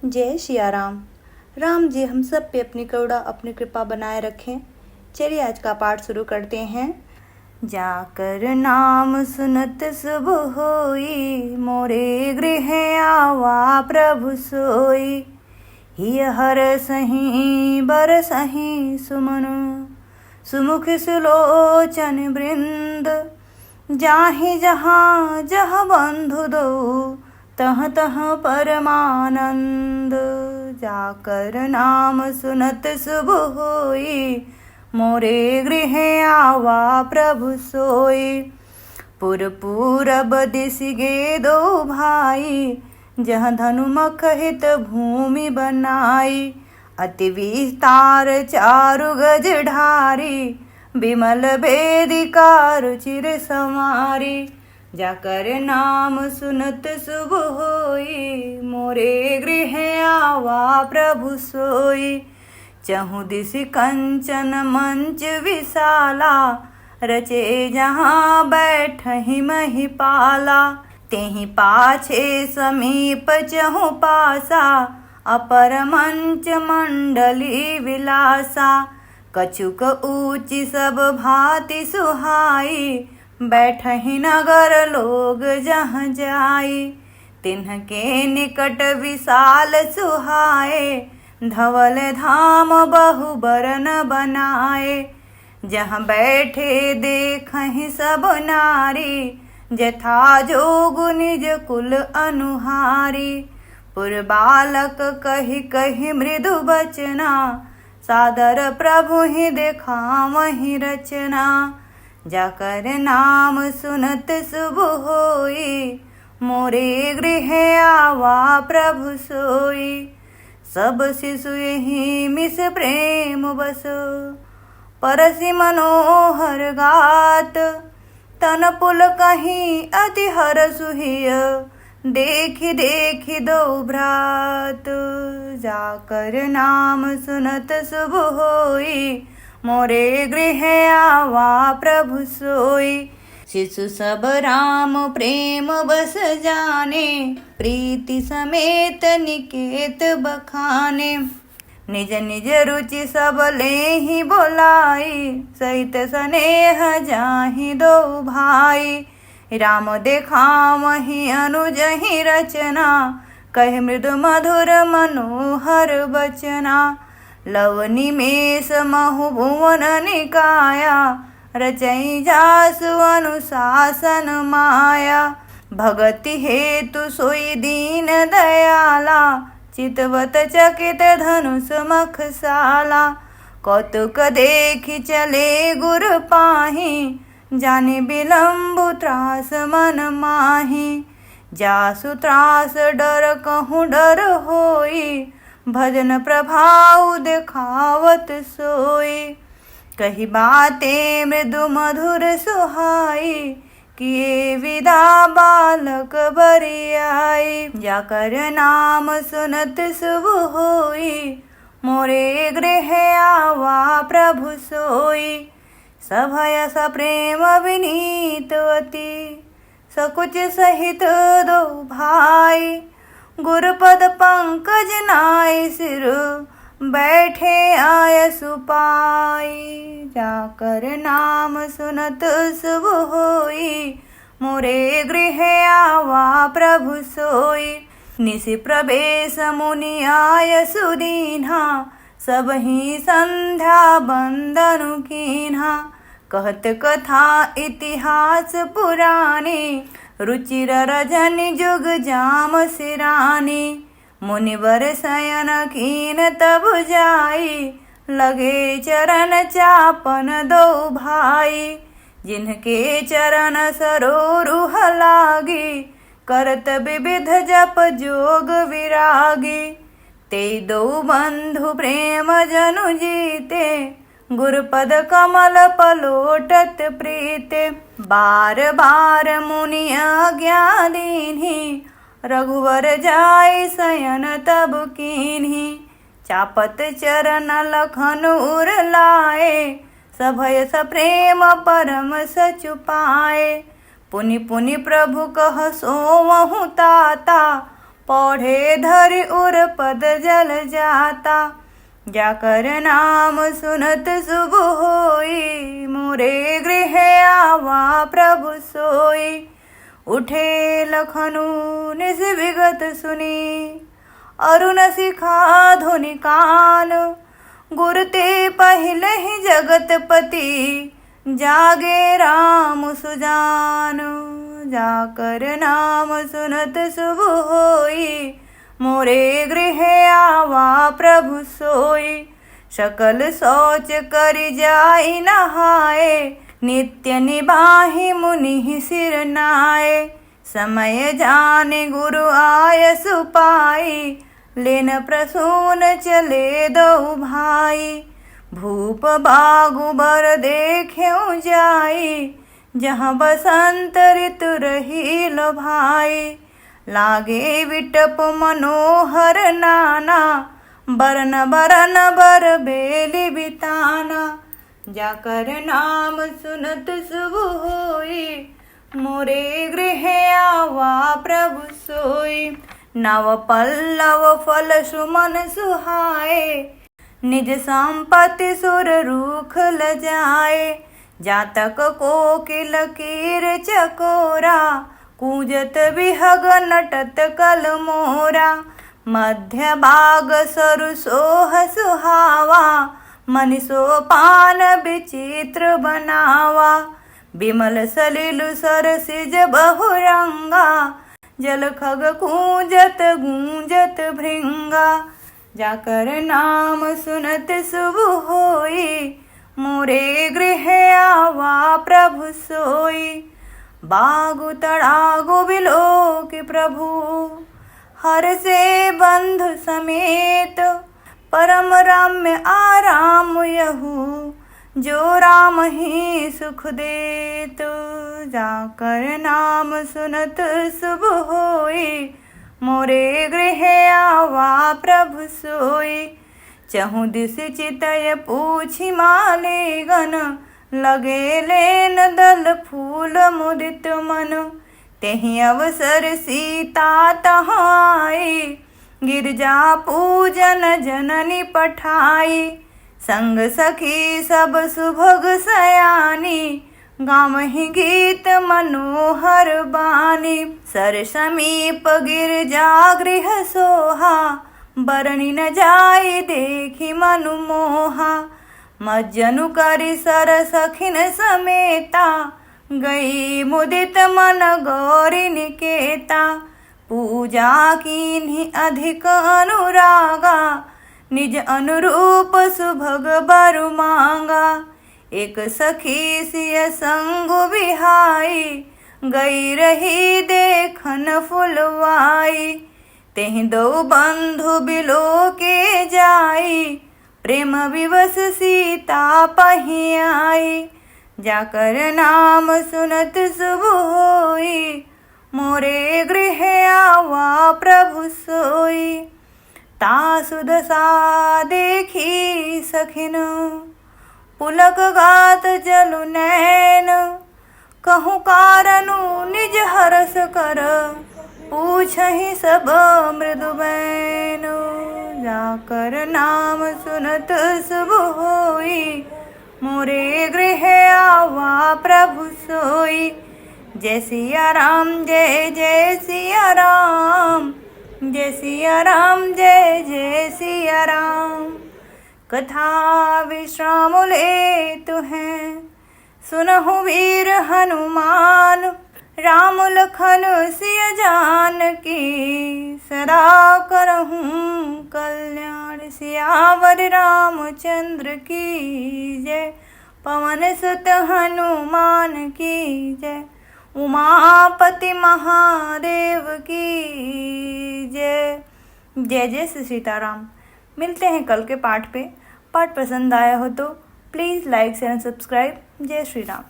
जय सिया राम। राम जी हम सब पे अपनी करुणा अपनी कृपा बनाए रखें। चलिए आज का पाठ शुरू करते हैं। जाकर नाम सुनत शुभ होई, मोरे गृह आवा प्रभु सोई। हिय हर सही बर सही सुमन, सुमुख सुलोचन वृंद। जाहि जहाँ जहाँ बंधु दो, तह तह परमानंद। जाकर नाम सुनत शुभ होई, मोरे गृह आवा प्रभु सोई। पुर पूरब दिस गे दो भाई, जहाँ धनुमख हित भूमि बनाई। अति विस्तार चारु गज ढारी, विमल वेदिका रुचिर समारी। जाकर नाम सुनत शुभ होई, मोरे गृह आवा प्रभु सोई। चहु दिस कंचन मंच विशाला, रचे जहाँ बैठहि महिपाला। तेहि पाछे समीप चहु पासा, अपर मंच मंडली विलासा। कछुक ऊंची सब भांति सुहाई, बैठहि नगर लोग जहाँ जाई। तिन्हके निकट विशाल सुहाए, धवल धाम बहु बरन बनाए। जहाँ बैठे देखहि सब नारी, जथा जोग निज कुल अनुहारी। पुर बालक कहि कहि मृदु बचना, सादर प्रभु ही देखावहि रचना। जाकर नाम सुनत शुभ होई, मोरे गृह आवा प्रभु सोई। सब शिशु यही मिस प्रेम बस, परसि मनोहर गात। तन पुल कहीं अति हर सुहिय, देखि देखि दो भ्रात। जाकर नाम सुनत शुभ होई, मोरे गृह आवा प्रभु सोई। शिशु सब राम प्रेम बस जाने, प्रीति समेत निकेत बखाने। निज निज रुचि सब लेहि बोलाई, सहित स्नेह जाहि दो भाई। राम देखावहि अनुजहि रचना, कहि मृदु मधुर मनोहर बचना। लव निमेष महु भुवन निकाया, रचई जासु अनुशासन माया। भगति हेतु सोई दीन दयाला, चितवत चकित धनुष मखसाला। कौतुक देखि चले गुर पाही, जाने विलंबु त्रास मन माही। जासु त्रास डर कहूँ डर होई, भजन प्रभाव देखावत सोई। कही बातें मृदु मधुर सुहाई, किए विदा बालक बरियाई। जाकर नाम सुनत शुभ होई, मोरे गृह आवा प्रभु सोई। सभय सप्रेम विनीतवती, सकुच सहित दो भाई। गुरुपद पंकज नाय सिर, बैठे आय सुपाई। जाकर नाम सुनत शुभ होई, मोरे गृह आवा प्रभु सोई। निशि प्रवेश मुनि आय सुदीन्हा, सबहि संध्या बंदनु कीन्हा। कहत कथा इतिहास पुरानी, रुचिर रजनि जुग जाम सिरानी। मुनिवर शयन कीन तब जाई, लगे चरण चापन दो भाई। जिनके चरण सरोरुह लागी, करत विविध जप जोग विरागी। ते दो बंधु प्रेम जनु जीते, गुरुपद कमल पलोटत प्रीते। बार बार मुनि आज्ञा दीन्ही, रघुवर जाय शयन तब कीन्ही। चापत चरण लखन उर लाए, सभय सप्रेम परम सचुपाए। पुनि पुनि प्रभु कह सोवहु ताता, पौढ़े धरि उर पद जल जाता। जाकर नाम सुनत शुभ होई, मोरे गृह आवा प्रभु सोई। उठे लखनू निस विगत सुनी, अरुण शिखा धुनि कान। गुर ते पहले ही जगतपति, जागे राम सुजान। जाकर नाम सुनत शुभ होई, मोरे गृह आवा प्रभु सोई। सकल सोच करि जाई नहाए, नित्य निबाहि मुनि सिर नाए। समय जाने गुरु आय सुपाई, लेन प्रसून चले दो भाई। भूप बागु बर देख्यौ जाई, जहाँ बसंत ऋतु रही लो भाई। लागे विटप मनोहर नाना, बरन बरन बर बेली बिताना। जाकर नाम सुनत शुभ होई, मोरे गृह आवा प्रभु सोई। नव पल्लव फल सुमन सुहाए, निज संपत्ति सुर रूख लजाए। जातक कोकिल कीर चकोरा, कूजत बिहग नटत कल मोरा। मध्य बाग सरु सोह सुहावा, मनि सोपान विचित्र बनावा। बिमल सलिलु सरसिज बहुरंगा, जल खग कूंजत गूंजत भृंगा। जाकर नाम सुनत शुभ होई, मोरे गृह आवा प्रभु सोई। बागु तड़ागु बिलोक प्रभु, हर से बंधु समेत। परम रम्य आराम यहु, जो राम ही सुख देत। जाकर नाम सुनत शुभ होई, मोरे गृह आवा प्रभु सोई। चहु दिस चितय पूछि मालिगन, लगे लेन दल फूल मुदित मन। तेहि अवसर सीता तहाँ आई, गिरजा पूजन जननी पठाई। संग सखी सब सुभग सयानी, गावहि गीत मनोहर बानी। सर समीप गिरजा गृह सोहा, बरनी न जाई देखी मनु मोहा। मज्जनु करि सर सखिन समेता, गई मुदित मन गौरी निकेता। पूजा कीन्हि अधिक अनुरागा, निज अनुरूप सुभग बरु मांगा। एक सखी सिय संग बिहाई, गई रही देखन फुलवाई। तेहि दो बंधु बिलो के जाई, प्रेम विवश सीता पही आई। जाकर नाम सुनत शुभ होई, मोरे गृह आवा प्रभु सोई। तासु दशा देखी सखिन, पुलक गात जलु नैन। कहूँ कारनु निज हरस कर, पूछहि सब मृदु बैन। जाकर नाम सुनत शुभ होई, मोरे गृह आवा प्रभु सोई। जय सिया राम जय जय सिया राम, जय सिया राम जय जय सिया राम। कथा विश्राम ले तुहें, सुनहु वीर हनुमान। राम लखन सिय जानकी, सदा करहूँ कल्याण। सियावर रामचंद्र की जय, पवन सुत हनुमान की जय। उमापति महादेव की जय। जय जय श्री सीताराम। मिलते हैं कल के पाठ पे। पाठ पसंद आया हो तो please like share and subscribe. जय श्री राम।